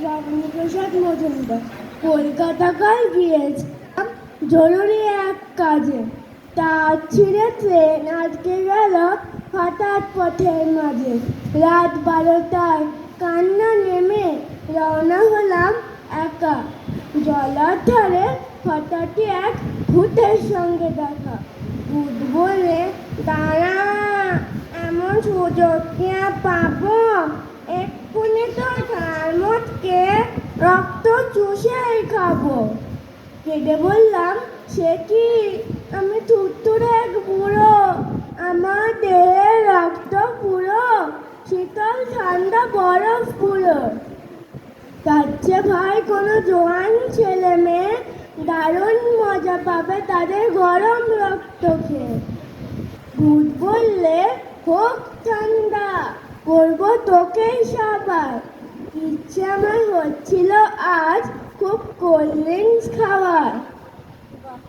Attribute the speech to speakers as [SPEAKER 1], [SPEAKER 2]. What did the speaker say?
[SPEAKER 1] রত্নপ্রসাদ মজুমদার। কলকাতায় গিয়েছিলাম জরুরি এক কাজে। তার ছিঁড়ে ট্রেন আটকে গেল হঠাৎ পথের মাঝে। রাত 12টায় কান্না নেমে রওনা হলাম একা। জলার ধারে হঠাৎই এক ভূতের সঙ্গে দেখা। ভূত বলে, দাঁড়া, এমন সুযোগ কি আর পাবো? এক্ষুনি তোর ঘাড় মটকে রক্ত চুষেই খাবো। কেঁদে বললাম, সে কি? আমি থুরথুরে এক বুড়ো, আমার দেহের রক্ত পুরো শীতল ঠান্ডা বরফ পুরো। তার চেয়ে ভাই কোনো জোয়ান ছেলে মেয়ে দারুণ মজা পাবে তাদের গরম রক্ত খেয়ে। ভূত বললে, হোক ঠান্ডা, করবো তোকেই সবার। ইচ্ছে আমার হচ্ছিল আজ খুব কোল্ড ড্রিঙ্কস খাওয়া।